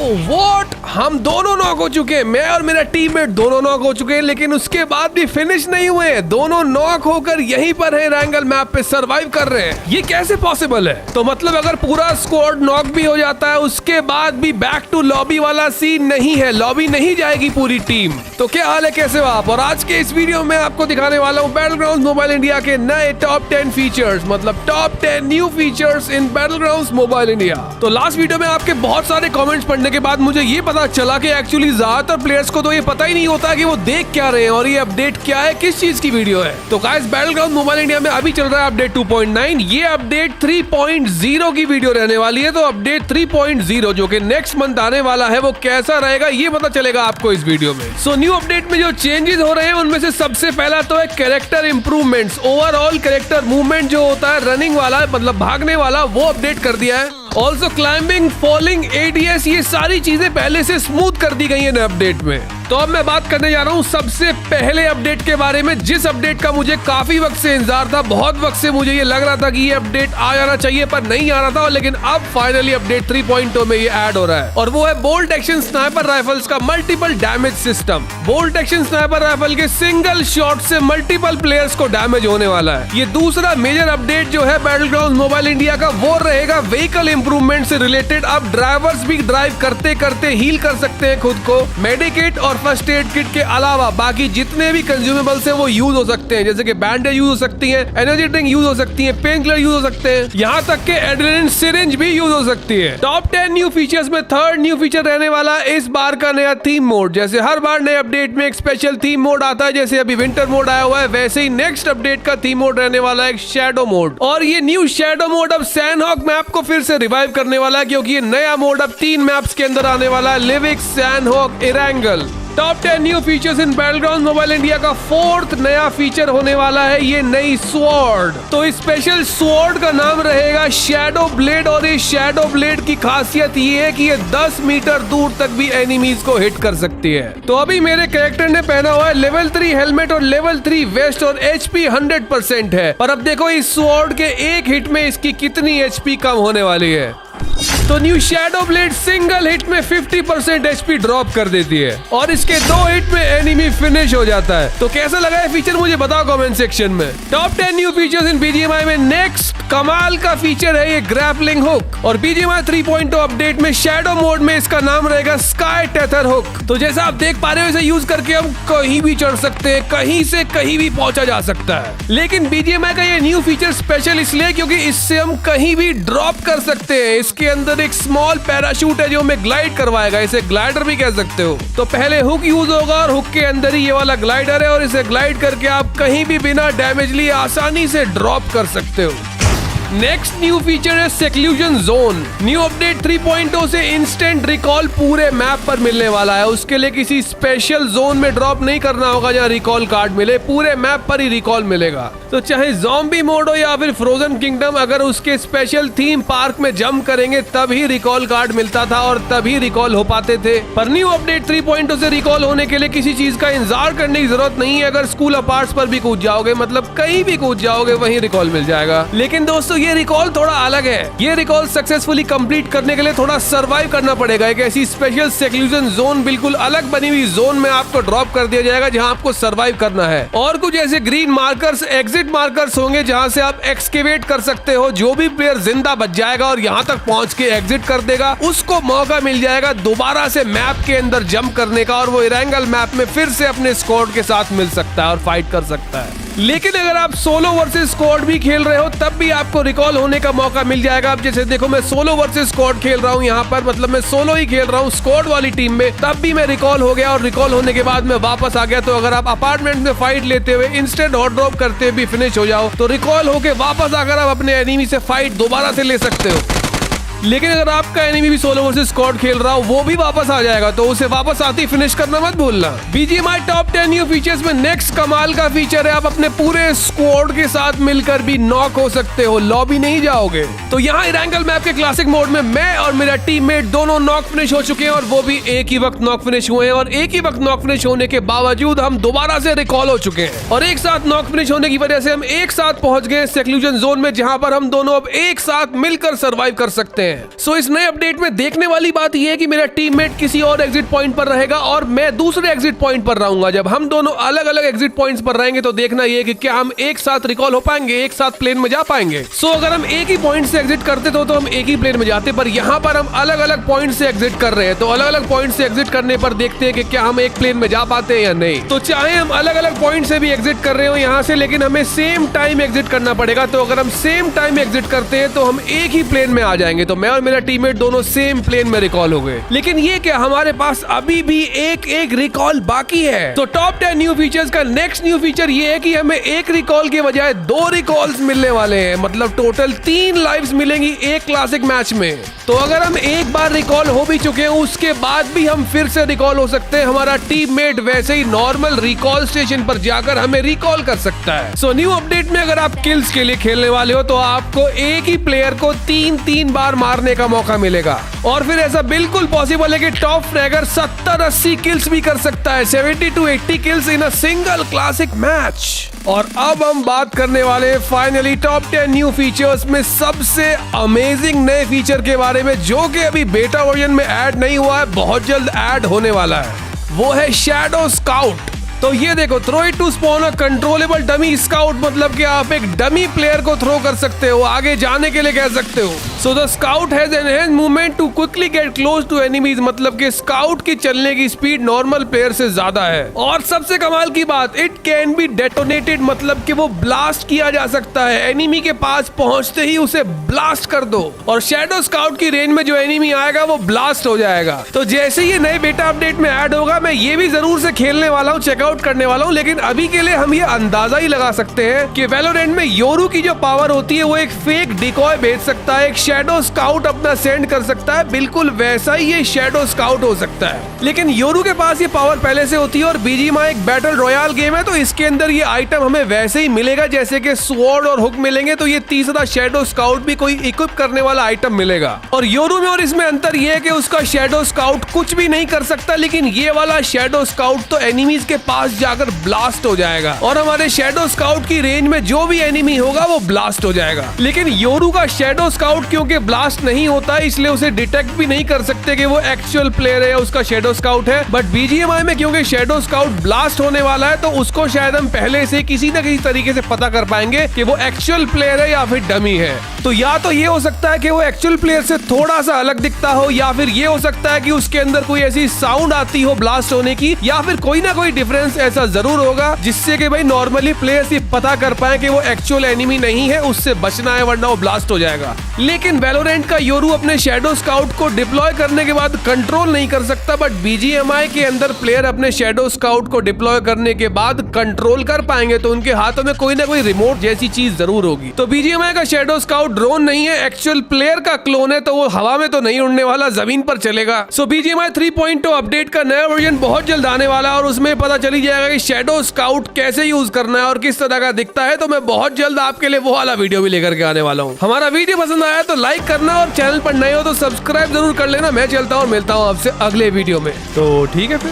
What, हम दोनों knock हो चुके हैं, मैं और मेरा टीममेट दोनों नॉक हो चुके हैं, लेकिन उसके बाद भी फिनिश नहीं हुए हैं। दोनों नॉक होकर यहीं पर है रैंगल मैप पे सरवाइव कर रहे हैं। ये कैसे पॉसिबल है? तो मतलब अगर पूरा स्क्वाड नॉक भी हो जाता है उसके बाद भी बैक टू लॉबी वाला सीन नहीं है, लॉबी नहीं जाएगी पूरी टीम। तो क्या हाल है, कैसे हो आप? और आज के इस वीडियो में आपको दिखाने वाला हूँ बैटलग्राउंड्स मोबाइल इंडिया के नए टॉप 10 फीचर्स, मतलब टॉप 10 न्यू फीचर्स इन बैटलग्राउंड्स मोबाइल इंडिया। तो लास्ट वीडियो में आपके बहुत सारे कमेंट्स पढ़ने के बाद मुझे ये पता चला कि एक्चुअली ज्यादातर प्लेयर्स को तो ये पता ही नहीं होता कि वो देख क्या रहे हैं और ये अपडेट क्या है, किस चीज की वीडियो है। तो गाइस, बैटलग्राउंड मोबाइल इंडिया में अभी चल रहा है अपडेट 2.9, ये अपडेट 3.0 की वीडियो रहने वाली है। तो अपडेट 3.0 जो कि नेक्स्ट मंथ आने वाला है वो कैसा रहेगा ये पता चलेगा आपको इस वीडियो में। सो न्यू अपडेट में जो चेंजेस हो रहे हैं उनमें से सबसे पहला तो है character improvements. Overall character movement जो होता है रनिंग वाला, मतलब भागने वाला, वो अपडेट कर दिया है। ऑल्सो क्लाइंबिंग, फॉलिंग, एडीएस, ये सारी चीजें पहले से स्मूथ कर दी गई है नए अपडेट में। तो अब मैं बात करने जा रहा हूँ सबसे पहले अपडेट के बारे में, जिस अपडेट का मुझे काफी वक्त से इंतजार था। बहुत वक्त से मुझे ये लग रहा था कि ये अपडेट आ जाना चाहिए पर नहीं आ रहा था, लेकिन अब फाइनली अपडेट 3.0 में ये ऐड हो रहा है और वो है बोल्ट एक्शन स्नाइपर राइफल्स का multiple damage system. Bolt action sniper rifle के सिंगल शॉट से मल्टीपल प्लेयर्स को डैमेज होने वाला है। ये दूसरा मेजर अपडेट जो है बैटलग्राउंड मोबाइल इंडिया का, वो रहेगा व्हीकल इंप्रूवमेंट से रिलेटेड। अब ड्राइवर्स भी ड्राइव करते करते हील कर सकते हैं खुद को। मेडिकेट और फर्स्ट एड किट के अलावा बाकी जितने भी कंज्यूमेबल्स हैं वो यूज हो सकते हैं, जैसे कि बैंडेज यूज हो सकती है, एनर्जी ड्रिंक यूज हो सकती है, पेन किलर यूज हो सकते हैं, यहाँ तक के एड्रेनलिन सिरिंज भी यूज हो सकती है। टॉप 10 न्यू फीचर्स में थर्ड न्यू फीचर रहने वाला है इस बार का नया थीम मोड। जैसे हर बार नए अपडेट में एक स्पेशल थीम मोड आता है, जैसे अभी विंटर मोड आया हुआ है, वैसे ही नेक्स्ट अपडेट का थीम मोड रहने वाला है शैडो मोड। और ये न्यू शैडो मोड अब सैंडहॉक मैप को फिर से रिवाइव करने वाला है, क्योंकि ये नया मोड अब 3 मैप्स के अंदर आने वाला है, Livik, Sanhok, Erangel. Top 10 new features in Battleground mobile India का फोर्थ नया फीचर होने वाला है ये नई स्वॉर्ड। तो इस स्पेशल स्वॉर्ड का नाम रहेगा शैडो ब्लेड और इस शैडो ब्लेड की खासियत ये है कि ये 10 मीटर दूर तक भी एनिमीज को हिट कर सकती है। तो अभी मेरे कैरेक्टर ने पहना हुआ है लेवल 3 हेलमेट और लेवल 3 वेस्ट और एचपी 100% है। पर अब देखो इस स्वॉर्ड के एक हिट में इसकी कितनी एचपी कम होने वाली है। तो new shadow blade single hit में 50% एचपी ड्रॉप कर देती है और इसके 2 हिट में एनिमी फिनिश हो जाता है। तो कैसा लगा ये फीचर मुझे बताओ कमेंट सेक्शन में। टॉप 10 न्यू फीचर्स इन बीजीएमआई में नेक्स्ट कमाल का फीचर है ये ग्रैपलिंग हुक और बीजीएमआई 3.0 अपडेट में शैडो मोड में इसका नाम रहेगा स्काई टेथर हुक। तो जैसा आप देख पा रहे हो इसे यूज करके हम कहीं भी चढ़ सकते हैं, कहीं से कहीं भी पहुंचा जा सकता है। लेकिन बीजीएमआई का ये न्यू फीचर स्पेशल इसलिए क्योंकि इससे हम कहीं भी ड्रॉप कर सकते हैं। इसके अंदर एक स्मॉल पैराशूट है जो हमें ग्लाइड करवाएगा, इसे ग्लाइडर भी कह सकते हो। तो पहले हुक यूज होगा और हुक के अंदर ही ये वाला ग्लाइडर है और इसे ग्लाइड करके आप कहीं भी बिना डैमेज लिए आसानी से ड्रॉप कर सकते हो। नेक्स्ट न्यू फीचर है सेक्लूजन जोन। न्यू अपडेट 3.0 से इंस्टेंट रिकॉल पूरे मैप पर मिलने वाला है। उसके लिए किसी स्पेशल जोन में ड्रॉप नहीं करना होगा जहाँ रिकॉल कार्ड मिले, पूरे मैप पर ही रिकॉल मिलेगा। तो चाहे ज़ॉम्बी मोड हो या फिर फ्रोजन किंगडम, अगर उसके स्पेशल थीम पार्क में जंप करेंगे तभी रिकॉल कार्ड मिलता था और तभी रिकॉल हो पाते थे। पर न्यू अपडेट 3.0 से रिकॉल होने के लिए किसी चीज का इंतजार करने की जरूरत नहीं है। अगर स्कूल अपार्ट्स पर भी कूद जाओगे, मतलब कहीं भी कूद जाओगे, वहीं रिकॉल मिल जाएगा। लेकिन दोस्तों ये रिकॉल थोड़ा अलग है। ये रिकॉल सक्सेसफुली कंप्लीट करने के लिए थोड़ा सरवाइव करना पड़ेगा। एक ऐसी स्पेशल सेक्लूजन जोन, बिल्कुल अलग बनी हुई जोन में आपको ड्रॉप कर दिया जाएगा जहां आपको सरवाइव करना है। और कुछ ऐसे ग्रीन मार्कर्स, एग्जिट मार्कर्स होंगे जहां से आप एक्सकेवेट कर सकते हो। जो भी प्लेयर जिंदा बच जाएगा और यहां तक पहुंच के एग्जिट कर देगा उसको मौका मिल जाएगा दोबारा से मैप के अंदर जंप करने का और वो इरेंगल मैप में फिर से अपने स्क्वाड के साथ मिल सकता है और फाइट कर सकता है। लेकिन अगर आप सोलो वर्सेस स्क्वाड भी खेल रहे हो तब भी आपको रिकॉल होने का मौका मिल जाएगा। अब जैसे देखो मैं सोलो वर्सेस स्क्वाड खेल रहा हूँ यहाँ पर, मतलब मैं सोलो ही खेल रहा हूँ स्क्वाड वाली टीम में, तब भी मैं रिकॉल हो गया और रिकॉल होने के बाद मैं वापस आ गया। तो अगर आप अपार्टमेंट में फाइट लेते हुए इंस्टेंट हॉट ड्रॉप करते हुए भी फिनिश हो जाओ तो रिकॉल होके वापस आकर आप अपने एनिमी से फाइट दोबारा से ले सकते हो। लेकिन अगर आपका एनिमी भी सोलो वर्सेस स्क्वाड खेल रहा हो वो भी वापस आ जाएगा, तो उसे वापस आते ही फिनिश करना मत भूलना। बीजीएमआई टॉप 10 न्यू फीचर्स में नेक्स्ट कमाल का फीचर है आप अपने पूरे स्क्वाड के साथ मिलकर भी नॉक हो सकते हो, लॉबी नहीं जाओगे। तो यहाँ इरेंगल मैप के क्लासिक मोड में मैं और मेरा टीममेट दोनों नॉक फिनिश हो चुके हैं और वो भी एक ही वक्त नॉक फिनिश हुए हैं। और एक ही वक्त नॉक फिनिश होने के बावजूद हम दोबारा से रिकॉल हो चुके हैं और एक साथ नॉक फिनिश होने की वजह से हम एक साथ पहुंच गए सेक्लूजन जोन में, जहां पर हम दोनों अब एक साथ मिलकर सर्वाइव कर सकते हैं। हैं। सो इस नए अपडेट में देखने वाली बात यह है कि मेरा टीममेट किसी और एग्जिट पॉइंट पर रहेगा और मैं दूसरे एग्जिट पॉइंट पर रहूंगा। जब हम दोनों अलग अलग एग्जिट पॉइंट्स पर रहेंगे तो देखना यह कि क्या हम एक साथ रिकॉल हो पाएंगे, एक साथ प्लेन में जा पाएंगे। सो अगर हम एक ही पॉइंट से एग्जिट करते तो हम एक ही प्लेन में जाते, पर यहाँ पर हम अलग अलग पॉइंट से एग्जिट कर रहे हैं, तो अलग अलग पॉइंट से एग्जिट करने पर देखते हैं कि क्या हम एक प्लेन में जा पाते हैं या नहीं। तो चाहे हम अलग अलग पॉइंट से भी एग्जिट कर रहे हो यहाँ से, लेकिन हमें सेम टाइम एग्जिट करना पड़ेगा। तो अगर हम सेम टाइम एग्जिट करते हैं तो हम एक ही प्लेन में आ जाएंगे। तो मैं और मेरा टीममेट दोनों सेम प्लेन में रिकॉल हो गए। लेकिन ये क्या, हमारे पास अभी भी एक रिकॉल बाकी है। तो टॉप 10 न्यू फीचर्स का नेक्स्ट न्यू फीचर ये है कि हमें एक रिकॉल के बजाय 2 रिकॉल्स मिलने वाले हैं। मतलब टोटल 3 लाइव्स मिलेंगी एक क्लासिक मैच में। तो अगर हम एक बार रिकॉल हो भी चुके हैं उसके बाद भी हम फिर से रिकॉल हो सकते हैं। हमारा टीममेट वैसे ही नॉर्मल रिकॉल स्टेशन पर जाकर हमें रिकॉल कर सकता है। सो न्यू अपडेट में अगर आप किल्स के लिए खेलने वाले हो तो आपको एक ही प्लेयर को 3 बार मारने का मौका मिलेगा। और फिर ऐसा बिल्कुल पॉसिबल है कि टॉप फ्रैगर 70-80 किल्स भी कर सकता है, 70-80 kills in a single classic match. और अब हम बात करने वाले फाइनली टॉप 10 न्यू फीचर्स में सबसे अमेजिंग नए फीचर के बारे में, जो कि अभी बेटा वर्जन में ऐड नहीं हुआ है, बहुत जल्द ऐड होने वाला है। वो है शैडो स्काउट। तो ये देखो, throw it to spawn a controllable dummy scout, मतलब कि आप एक डमी प्लेयर को थ्रो कर सकते हो, आगे जाने के लिए कह सकते हो। So the scout has enhanced movement to quickly get close to enemies, मतलब कि स्काउट की चलने की स्पीड नॉर्मल प्लेयर से ज्यादा है। और सबसे कमाल की बात, इट कैन बी डेटोनेटेड, मतलब कि वो ब्लास्ट किया जा सकता है। एनिमी के पास पहुंचते ही उसे ब्लास्ट कर दो और शैडो स्काउट की रेंज में जो एनिमी आएगा वो ब्लास्ट हो जाएगा। तो जैसे ये नए बेटा अपडेट में ऐड होगा मैं ये भी जरूर से खेलने वाला हूँ, चेकआउट करने वाला हूँ। लेकिन अभी के लिए हम ये अंदाजा ही लगा सकते हैं कि वैलोरेंट में योरू की जो पावर होती है वो एक फेक डिकॉय भेज सकता है, एक शैडो स्काउट अपना सेंड कर सकता है, बिल्कुल वैसा ही ये शैडो स्काउट हो सकता है। लेकिन योरू के पास ये पावर पहले से होती है और बीजीएमआई एक बैटल रॉयल गेम है, तो इसके अंदर ये आइटम हमें वैसे ही मिलेगा जैसे कि स्वॉर्ड और हुक मिलेंगे। तो ये तीसरा शैडो स्काउट भी कोई इक्विप करने वाला आइटम मिलेगा। और योरू में और इसमें अंतर ये है कि उसका शैडो स्काउट कुछ भी नहीं कर सकता, लेकिन ये वाला शैडो स्काउट तो एनिमीज के पास जाकर ब्लास्ट हो जाएगा और हमारे शैडो स्काउट की रेंज में जो भी एनिमी होगा वो ब्लास्ट हो जाएगा। लेकिन योरू का शैडो स्काउट क्योंकि ब्लास्ट नहीं होता है इसलिए उसे डिटेक्ट भी नहीं कर सकते कि वो एक्चुअल प्लेयर है या उसका शैडो स्काउट है। बट बीजीएमआई में क्योंकि शैडो स्काउट ब्लास्ट होने वाला है तो उसको शायद हम पहले से किसी न किसी तरीके से पता कर पाएंगे कि वो एक्चुअल प्लेयर है या फिर डमी है। तो या तो ये हो सकता है कि वो एक्चुअल प्लेयर से थोड़ा सा अलग दिखता हो, या फिर ये हो सकता है कि उसके अंदर कोई ऐसी साउंड आती हो ब्लास्ट होने की, या फिर कोई ना कोई डिफरेंस ऐसा जरूर होगा जिससे कि भाई नॉर्मली प्लेयर्स ये पता कर पाए कि वो एक्चुअल एनिमी नहीं है, उससे बचना है वरना वो ब्लास्ट हो जाएगा। लेकिन वैलोरेंट का योरू अपने शैडो स्काउट को डिप्लॉय करने के बाद कंट्रोल नहीं कर सकता, बट बीजीएमआई के अंदर प्लेयर अपने शैडो स्काउट को डिप्लॉय करने के बाद कंट्रोल कर पाएंगे। तो उनके हाथों में कोई ना कोई रिमोट जैसी चीज जरूर होगी। तो बीजीएमआई का शैडो स्काउट ड्रोन नहीं है, एक्चुअल प्लेयर का क्लोन है, तो वो हवा में तो नहीं उड़ने वाला, जमीन पर चलेगा। सो बीजीएमआई 3.0 अपडेट का नया वर्जन बहुत जल्द आने वाला है और उसमें पता चली जाएगा कि शैडो स्काउट कैसे यूज करना है और किस तरह का दिखता है। तो मैं बहुत जल्द आपके लिए वो वाला वीडियो भी लेकर के आने वाला हूँ। हमारा वीडियो पसंद आया तो लाइक करना और चैनल पर नए हो तो सब्सक्राइब जरूर कर लेना। मैं चलता हूँ और मिलता हूँ आपसे अगले वीडियो में। तो ठीक है फिर।